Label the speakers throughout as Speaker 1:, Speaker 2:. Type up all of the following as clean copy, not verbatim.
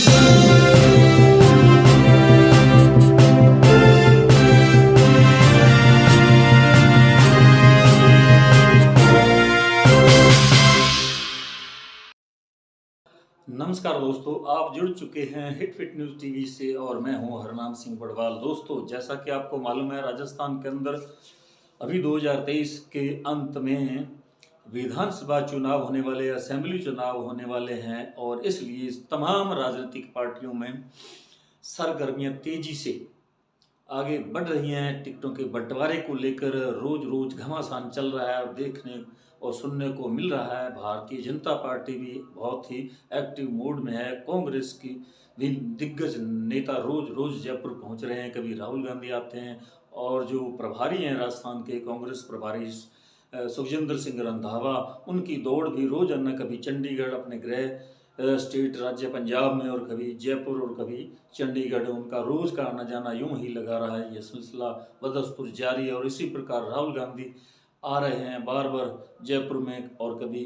Speaker 1: नमस्कार दोस्तों, आप जुड़ चुके हैं हिट फिट न्यूज़ टीवी से और मैं हूं हरनाम सिंह बड़वाल। दोस्तों, जैसा कि आपको मालूम है, राजस्थान के अंदर अभी 2023 के अंत में विधानसभा चुनाव होने वाले, असेंबली चुनाव होने वाले हैं और इसलिए तमाम राजनीतिक पार्टियों में सरगर्मियां तेजी से आगे बढ़ रही हैं। टिकटों के बंटवारे को लेकर रोज रोज घमासान चल रहा है और देखने और सुनने को मिल रहा है। भारतीय जनता पार्टी भी बहुत ही एक्टिव मोड में है। कांग्रेस की भी दिग्गज नेता रोज रोज जयपुर पहुंच रहे हैं। कभी राहुल गांधी आते हैं और जो प्रभारी हैं राजस्थान के कांग्रेस प्रभारी सुखजिंदर सिंह रंधावा, उनकी दौड़ भी रोजाना कभी चंडीगढ़ अपने गृह स्टेट राज्य पंजाब में और कभी जयपुर और कभी चंडीगढ़, उनका रोज का आना जाना यूं ही लगा रहा है। यह सिलसिला बदस्तूर जारी है और इसी प्रकार राहुल गांधी आ रहे हैं बार बार जयपुर में और कभी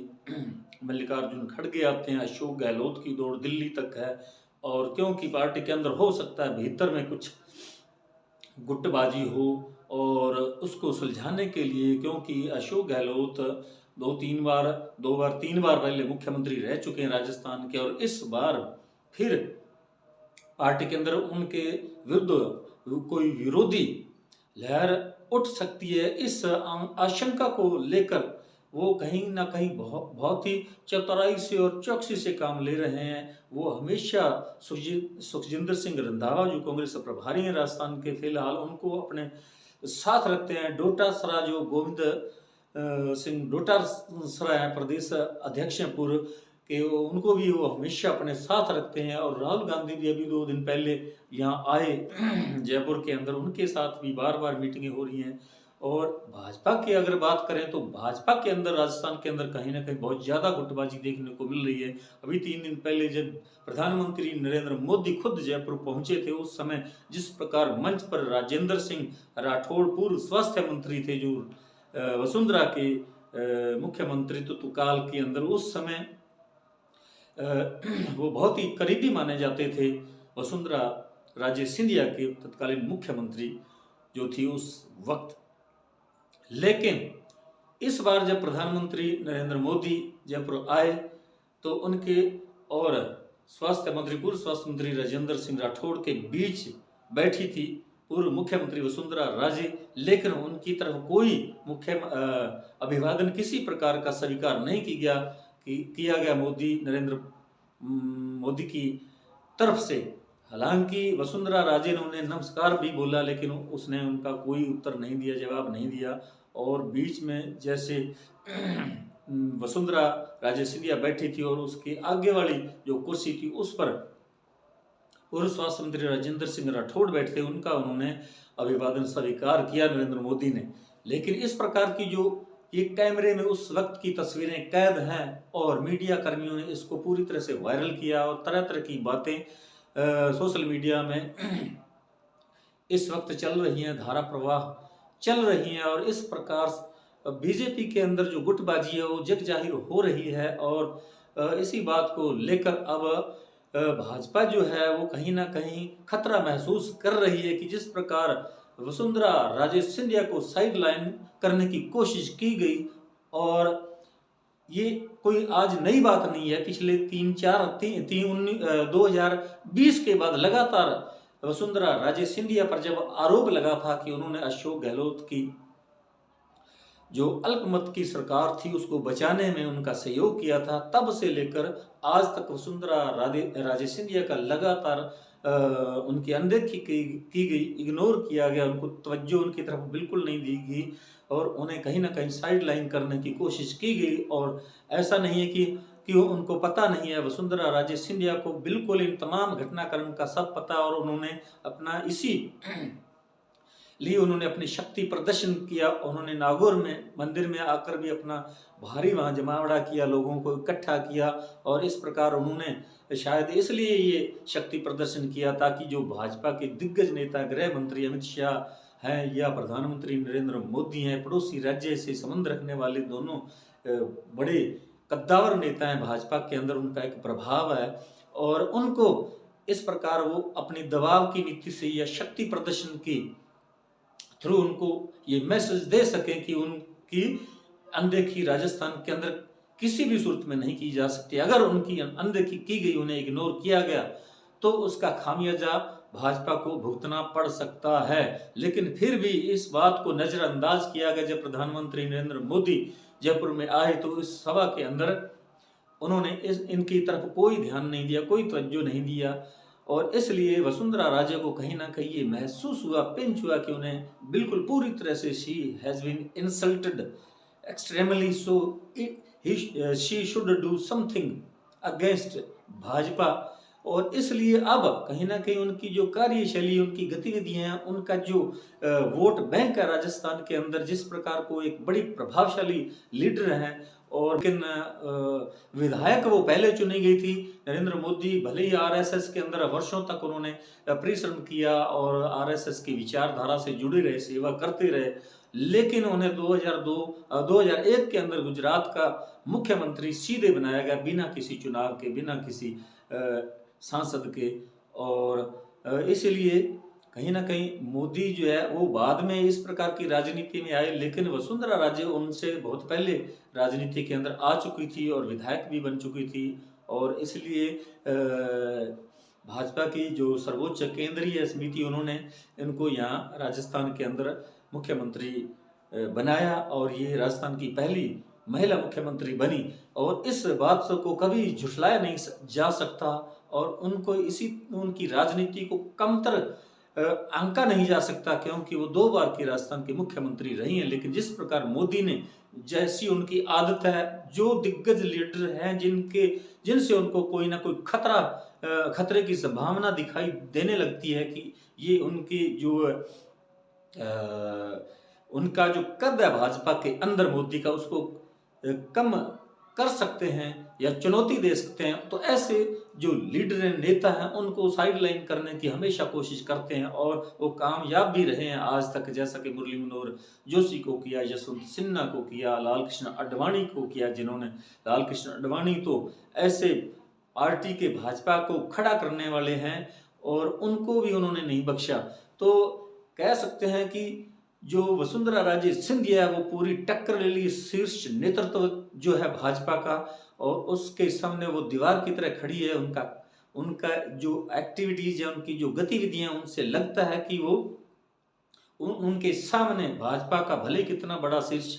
Speaker 1: मल्लिकार्जुन खड़गे आते हैं। अशोक गहलोत की दौड़ दिल्ली तक है और क्योंकि पार्टी के अंदर हो सकता है भीतर में कुछ गुटबाजी हो और उसको सुलझाने के लिए, क्योंकि अशोक गहलोत दो बार तीन बार पहले मुख्यमंत्री रह चुके हैं राजस्थान के और इस बार फिर पार्टी के अंदर उनके विरुद्ध कोई विरोधी लहर उठ सकती है। इस आशंका को लेकर वो कहीं ना कहीं बहुत ही चतुराई से और चौकसी से काम ले रहे हैं। वो हमेशा सुखजिंदर सिंह रंधावा जो कांग्रेस प्रभारी हैं राजस्थान के, फिलहाल उनको अपने साथ रखते हैं। डोटासरा जो गोविंद सिंह डोटासरा हैं, प्रदेश अध्यक्ष हैं पूर्व के, उनको भी वो हमेशा अपने साथ रखते हैं। और राहुल गांधी भी अभी 2 दिन पहले यहाँ आए जयपुर के अंदर, उनके साथ भी बार बार मीटिंगें हो रही हैं। और भाजपा की अगर बात करें तो भाजपा के अंदर राजस्थान के अंदर कहीं ना कहीं बहुत ज़्यादा गुटबाजी देखने को मिल रही है। अभी 3 दिन पहले जब प्रधानमंत्री नरेंद्र मोदी खुद जयपुर पहुंचे थे, उस समय जिस प्रकार मंच पर राजेंद्र सिंह राठौड़ पूर्व स्वास्थ्य मंत्री थे, जो वसुंधरा के मुख्यमंत्रित्व काल के अंदर उस समय वो बहुत ही करीबी माने जाते थे वसुंधरा राजे सिंधिया के, तत्कालीन मुख्यमंत्री जो थी उस वक्त। लेकिन इस बार जब प्रधानमंत्री नरेंद्र मोदी जयपुर आए तो उनके और पूर्व स्वास्थ्य मंत्री राजेंद्र सिंह राठौड़ के बीच बैठी थी पूर्व मुख्यमंत्री वसुंधरा राजे, लेकिन उनकी तरफ कोई अभिवादन किसी प्रकार का स्वीकार नहीं किया गया नरेंद्र मोदी की तरफ से। हालांकि वसुंधरा राजे ने उन्हें नमस्कार भी बोला, लेकिन उसने उनका कोई उत्तर नहीं दिया, जवाब नहीं दिया। और बीच में जैसे वसुंधरा राजे सिंधिया बैठी थी और उसके आगे वाली जो कुर्सी थी उस पर पूर्व स्वास्थ्य मंत्री राजेंद्र सिंह राठौड़ बैठे, उनका उन्होंने अभिवादन स्वीकार किया नरेंद्र मोदी ने। लेकिन इस प्रकार की जो ये कैमरे में उस वक्त की तस्वीरें कैद हैं और मीडिया कर्मियों ने इसको पूरी तरह से वायरल किया और तरह तरह की बातें सोशल मीडिया में इस वक्त चल रही हैं, धारा प्रवाह चल रही हैं। और इस प्रकार बीजेपी के अंदर जो गुटबाजी है वो जग जाहिर हो रही है और इसी बात को लेकर अब भाजपा जो है वो कहीं ना कहीं खतरा महसूस कर रही है कि जिस प्रकार वसुंधरा राजे सिंधिया को साइड लाइन करने की कोशिश की गई, और ये कोई आज नई बात नहीं है। पिछले 2020 के बाद लगातार वसुंधरा राजे सिंधिया पर जब आरोप लगा था कि उन्होंने अशोक गहलोत की जो अल्पमत की सरकार थी उसको बचाने में उनका सहयोग किया था, तब से लेकर आज तक वसुंधरा राजे सिंधिया का लगातार उनकी अनदेखी की गई, इग्नोर किया गया, उनको तवज्जो उनकी तरफ बिल्कुल नहीं दी गई और उन्हें कहीं ना कहीं साइड लाइन करने की कोशिश की गई। और ऐसा नहीं है कि उनको पता नहीं है, वसुंधरा राजे सिंधिया को बिल्कुल इन तमाम घटनाक्रम का सब पता, और उन्होंने अपना इसी लिए उन्होंने अपनी शक्ति प्रदर्शन किया। उन्होंने नागौर में मंदिर में आकर भी अपना भारी वहाँ जमावड़ा किया, लोगों को इकट्ठा किया, और इस प्रकार उन्होंने शायद इसलिए ये शक्ति प्रदर्शन किया ताकि जो भाजपा के दिग्गज नेता गृह मंत्री अमित शाह हैं या प्रधानमंत्री नरेंद्र मोदी हैं, पड़ोसी राज्य से संबंध रखने वाले दोनों बड़े कद्दावर नेता हैं भाजपा के अंदर, उनका एक प्रभाव है और उनको इस प्रकार वो अपनी दबाव की नीति से या शक्ति प्रदर्शन की थ्रू उनको ये मैसेज दे सके कि उनकी अनदेखी राजस्थान के अंदर किसी भी सूरत में नहीं की जा सकती। अगर उनकी अनदेखी की गई, उन्हें इग्नोर किया गया, तो उसका खामियाजा भाजपा को भुगतना पड़ सकता है। लेकिन फिर भी इस बात को नजरअंदाज किया गया। जब प्रधानमंत्री नरेंद्र मोदी जयपुर में आए तो इस सभा के अंदर उन्होंने इनकी तरफ कोई ध्यान नहीं दिया, कोई तवज्जो नहीं दिया, और इसलिए वसुंधरा राजे को कहीं ना कहीं ये महसूस हुआ, पिंच हुआ कि उन्हें बिल्कुल पूरी तरह से she has been insulted extremely, so she should do something against Bhajpa. और इसलिए अब कहीं ना कहीं उनकी जो कार्यशैली, उनकी गतिविधियां, उनका जो वोट बैंक है राजस्थान के अंदर, जिस प्रकार को एक बड़ी प्रभावशाली लीडर हैं, और लेकिन विधायक वो पहले चुनी गई थी। नरेंद्र मोदी भले ही आरएसएस के अंदर वर्षों तक उन्होंने परिश्रम किया और आरएसएस की विचारधारा से जुड़े रहे, सेवा करते रहे, लेकिन उन्हें 2001 के अंदर गुजरात का मुख्यमंत्री सीधे बनाया गया, बिना किसी चुनाव के, बिना किसी सांसद के। और इसलिए कहीं ना कहीं मोदी जो है वो बाद में इस प्रकार की राजनीति में आए, लेकिन वसुंधरा राजे उनसे बहुत पहले राजनीति के अंदर आ चुकी थी और विधायक भी बन चुकी थी। और इसलिए भाजपा की जो सर्वोच्च केंद्रीय समिति, उन्होंने इनको यहाँ राजस्थान के अंदर मुख्यमंत्री बनाया, और ये राजस्थान की पहली महिला मुख्यमंत्री बनी। और इस बात को कभी झुठलाया नहीं जा सकता, और उनको उनकी राजनीति को कमतर आंका नहीं जा सकता, क्योंकि वो 2 बार की राजस्थान के मुख्यमंत्री रही हैं। लेकिन जिस प्रकार मोदी ने, जैसी उनकी आदत है, जो दिग्गज लीडर हैं जिनसे उनको कोई ना कोई खतरे की संभावना दिखाई देने लगती है कि ये उनकी जो उनका जो कद है भाजपा के अंदर मोदी का, उसको कम कर सकते हैं या चुनौती दे सकते हैं, तो ऐसे जो लीडर हैं, नेता हैं, उनको साइडलाइन करने की हमेशा कोशिश करते हैं, और वो कामयाब भी रहे हैं आज तक। जैसा कि मुरली मनोहर जोशी को किया, यशवंत सिन्हा को किया, लाल कृष्ण आडवाणी को किया, जिन्होंने, लाल कृष्ण आडवाणी तो ऐसे पार्टी के भाजपा को खड़ा करने वाले हैं, और उनको भी उन्होंने नहीं बख्शा। तो कह सकते हैं कि जो वसुंधरा राजे सिंधिया, वो पूरी टक्कर ले ली, शीर्ष नेतृत्व जो है भाजपा का, और उसके सामने वो दीवार की तरह खड़ी है। उनका जो एक्टिविटीज है, उनकी जो गतिविधियां, उनसे लगता है कि वो उनके सामने भाजपा का भले कितना बड़ा शीर्ष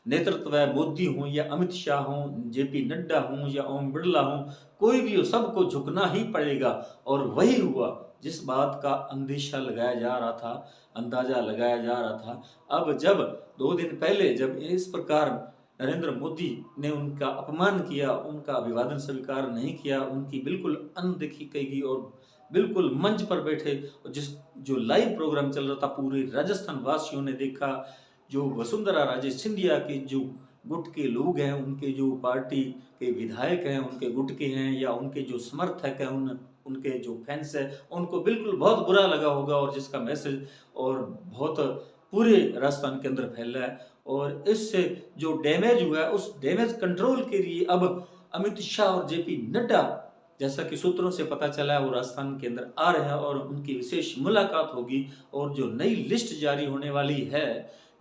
Speaker 1: नेतृत्व है, मोदी हो या अमित शाह हो, जेपी नड्डा हो या ओम बिरला हो, कोई भी हो, सबको झुकना ही पड़ेगा। और वही हुआ जिस बात का अंदेशा लगाया जा रहा था, अंदाजा लगाया जा रहा था। अब जब 2 दिन पहले जब इस प्रकार नरेंद्र मोदी ने उनका अपमान किया, उनका अभिवादन स्वीकार नहीं किया, उनकी बिल्कुल अनदेखी की गई, और बिल्कुल मंच पर बैठे, जो लाइव प्रोग्राम चल रहा था, पूरे राजस्थान वासियों ने देखा। जो वसुंधरा राजे सिंधिया के जो गुट के लोग हैं, उनके जो पार्टी के विधायक हैं, उनके गुट के हैं, या उनके जो समर्थक हैं, उनके जो फैंस हैं, उनको बिल्कुल बहुत बुरा लगा होगा, और जिसका मैसेज और बहुत पूरे राजस्थान के अंदर फैला है। और इससे जो डैमेज हुआ है, उस डैमेज कंट्रोल के लिए अब अमित शाह और जेपी नड्डा, जैसा कि सूत्रों से पता चला है, वो राजस्थान के अंदर आ रहे हैं, और उनकी विशेष मुलाकात होगी। और जो नई लिस्ट जारी होने वाली है,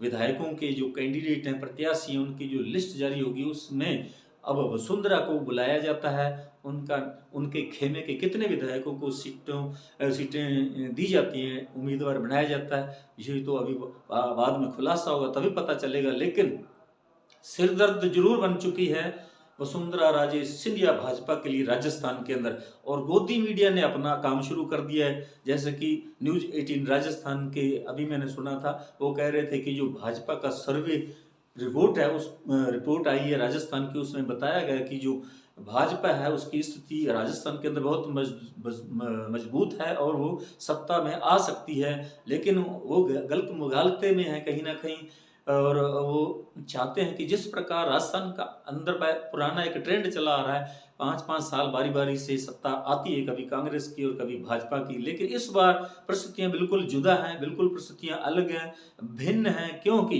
Speaker 1: विधायकों के जो कैंडिडेट हैं, प्रत्याशी, उनकी जो लिस्ट जारी होगी, उसमें अब वसुंधरा को बुलाया जाता है। उनके खेमे के कितने विधायकों को सीटें दी जाती हैं, उम्मीदवार बनाया जाता है, ये तो अभी बाद में खुलासा होगा, तभी पता चलेगा। लेकिन सिरदर्द जरूर बन चुकी है वसुंधरा राजे सिंधिया भाजपा के लिए राजस्थान के अंदर। और गोदी मीडिया ने अपना काम शुरू कर दिया है, जैसे कि न्यूज 18 राजस्थान के अभी मैंने सुना था, वो कह रहे थे कि जो भाजपा का सर्वे रिपोर्ट है, उस रिपोर्ट आई है राजस्थान की, उसमें बताया गया कि जो भाजपा है उसकी स्थिति राजस्थान के अंदर बहुत मजबूत है, और वो सत्ता में आ सकती है। लेकिन वो गलत मुगालते में है कहीं ना कहीं, और वो चाहते हैं कि जिस प्रकार राजस्थान का अंदर पुराना एक ट्रेंड चला आ रहा है, 5-5 साल बारी बारी से सत्ता आती है, कभी कांग्रेस की और कभी भाजपा की। लेकिन इस बार परिस्थितियां बिल्कुल जुदा हैं, बिल्कुल परिस्थितियां अलग हैं, भिन्न हैं, क्योंकि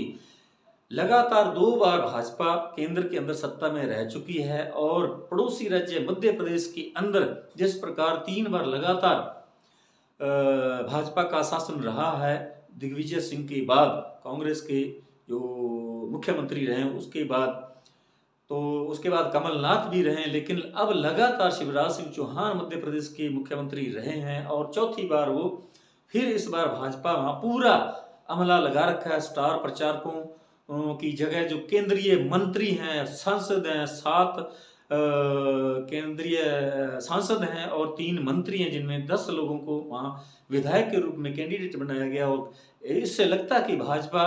Speaker 1: लगातार 2 बार भाजपा केंद्र के अंदर सत्ता में रह चुकी है और पड़ोसी राज्य मध्य प्रदेश के अंदर जिस प्रकार 3 बार लगातार भाजपा का शासन रहा है, दिग्विजय सिंह के बाद कांग्रेस के जो मुख्यमंत्री रहे उसके बाद, तो उसके बाद कमलनाथ भी रहे, लेकिन अब लगातार शिवराज सिंह चौहान मध्य प्रदेश के मुख्यमंत्री रहे हैं और चौथी बार वो फिर इस बार भाजपा वहाँ पूरा अमला लगा रखा है। स्टार प्रचारकों की जगह जो केंद्रीय मंत्री हैं, सांसद हैं, 7 केंद्रीय सांसद हैं और 3 मंत्री हैं, जिनमें 10 लोगों को वहाँ विधायक के रूप में कैंडिडेट बनाया गया। और इससे लगता है कि भाजपा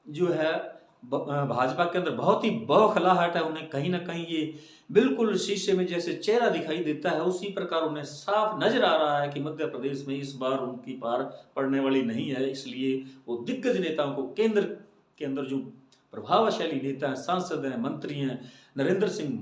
Speaker 1: जो है भाजपा के अंदर बहुत ही बौखलाहट है। उन्हें कहीं ना कहीं ये बिल्कुल शीशे में जैसे चेहरा दिखाई देता है, उसी प्रकार उन्हें साफ नजर आ रहा है कि मध्य प्रदेश में इस बार उनकी पार पड़ने वाली नहीं है। इसलिए वो दिग्गज नेताओं को केंद्र के अंदर जो प्रभावशाली नेता हैं, सांसद हैं, मंत्री हैं, नरेंद्र सिंह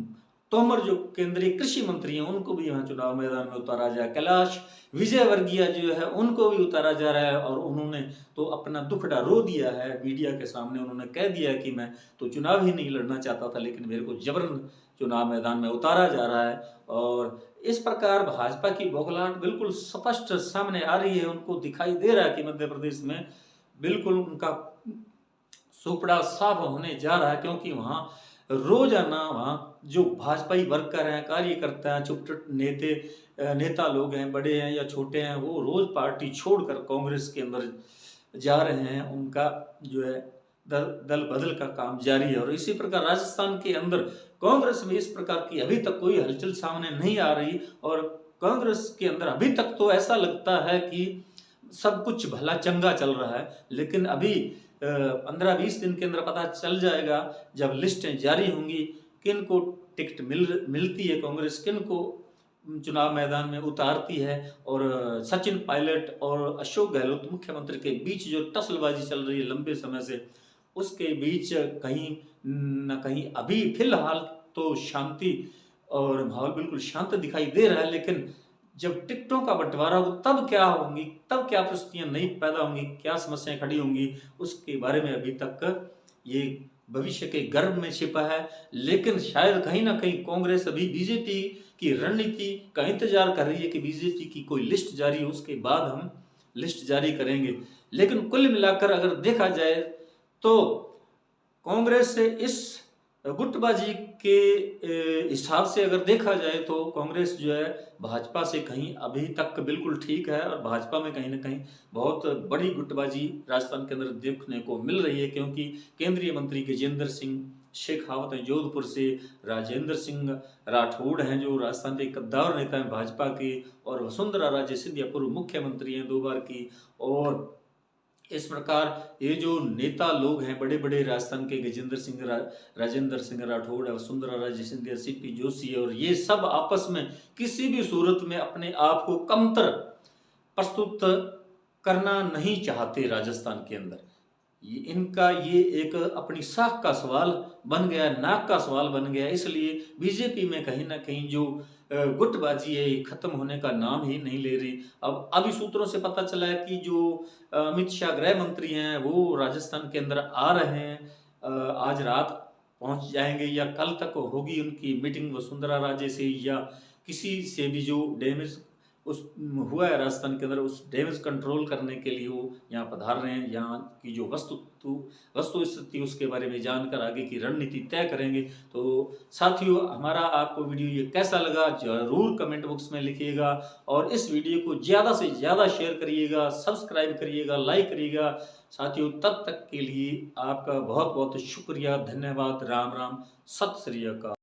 Speaker 1: तोमर जो केंद्रीय कृषि मंत्री हैं, उनको भी यहाँ चुनाव मैदान में उतारा जाए। कैलाश विजयवर्गीय जो है उनको भी उतारा जा रहा है और उन्होंने तो अपना दुखड़ा रो दिया है मीडिया के सामने। उन्होंने कह दिया कि मैं तो चुनाव ही नहीं लड़ना चाहता था, लेकिन मेरे को जबरन चुनाव मैदान में उतारा जा रहा है। और इस प्रकार भाजपा की बौखलाहट बिल्कुल स्पष्ट सामने आ रही है। उनको दिखाई दे रहा है कि मध्य प्रदेश में बिल्कुल उनका सुपड़ा साफ होने जा रहा है, क्योंकि वहाँ रोजाना वहाँ जो भाजपाई वर्कर हैं, कार्यकर्ता हैं, छोटे नेता लोग हैं, बड़े हैं या छोटे हैं, वो रोज पार्टी छोड़कर कांग्रेस के अंदर जा रहे हैं। उनका जो है दल बदल का काम जारी है। और इसी प्रकार राजस्थान के अंदर कांग्रेस में इस प्रकार की अभी तक कोई हलचल सामने नहीं आ रही और कांग्रेस के अंदर अभी तक तो ऐसा लगता है कि सब कुछ भला चंगा चल रहा है। लेकिन अभी 15-20 दिन के अंदर पता चल जाएगा, जब लिस्टें जारी होंगी, किन को टिकट मिलती है कांग्रेस, किन को चुनाव मैदान में उतारती है। और सचिन पायलट और अशोक गहलोत मुख्यमंत्री के बीच जो टसलबाजी चल रही है लंबे समय से, उसके बीच कहीं न कहीं अभी फिलहाल तो शांति और माहौल बिल्कुल शांत दिखाई दे रहा है। लेकिन जब टिकटों का बंटवारा हो तब क्या होंगी, तब क्या परिस्थितियां नई पैदा होंगी, क्या समस्याएं खड़ी होंगी, उसके बारे में अभी तक ये भविष्य के गर्भ में छिपा है। लेकिन शायद कहीं ना कहीं कांग्रेस अभी बीजेपी की रणनीति का इंतजार कर रही है कि बीजेपी की कोई लिस्ट जारी हो, उसके बाद हम लिस्ट जारी करेंगे। लेकिन कुल मिलाकर अगर देखा जाए तो कांग्रेस से इस गुटबाजी के हिसाब से अगर देखा जाए तो कांग्रेस जो है भाजपा से कहीं अभी तक बिल्कुल ठीक है और भाजपा में कहीं ना कहीं बहुत बड़ी गुटबाजी राजस्थान के अंदर देखने को मिल रही है। क्योंकि केंद्रीय मंत्री गजेंद्र सिंह शेखावत हैं जोधपुर से, राजेंद्र सिंह राठौड़ हैं जो राजस्थान के कद्दावर नेता हैं भाजपा के, और वसुंधरा राजे सिंधिया पूर्व मुख्यमंत्री हैं 2 बार की। और इस प्रकार ये जो नेता लोग हैं बड़े बड़े राजस्थान के, राजेंद्र सिंह राठौड़, वसुंधरा राजे सिंधिया, सीपी जोशी, और ये सब आपस में किसी भी सूरत में अपने आप को कमतर प्रस्तुत करना नहीं चाहते राजस्थान के अंदर। इनका ये एक अपनी साख का सवाल बन गया, नाक का सवाल बन गया। इसलिए बीजेपी में कहीं ना कहीं जो गुटबाजी है ये खत्म होने का नाम ही नहीं ले रही। अब अभी सूत्रों से पता चला है कि जो अमित शाह गृह मंत्री हैं वो राजस्थान के अंदर आ रहे हैं, आज रात पहुंच जाएंगे या कल तक होगी उनकी मीटिंग वसुंधरा राजे से या किसी से भी जो डैमेज उस हुआ है राजस्थान के अंदर, उस डैमेज कंट्रोल करने के लिए वो यहाँ पधार रहे हैं। यहाँ की जो वस्तु स्थिति उसके बारे में जानकर आगे की रणनीति तय करेंगे। तो साथियों, हमारा आपको वीडियो ये कैसा लगा जरूर कमेंट बॉक्स में लिखिएगा और इस वीडियो को ज़्यादा से ज़्यादा शेयर करिएगा, सब्सक्राइब करिएगा, लाइक करिएगा। साथियों, तब तक के लिए आपका बहुत बहुत शुक्रिया, धन्यवाद, राम राम, सत श्री अकाल।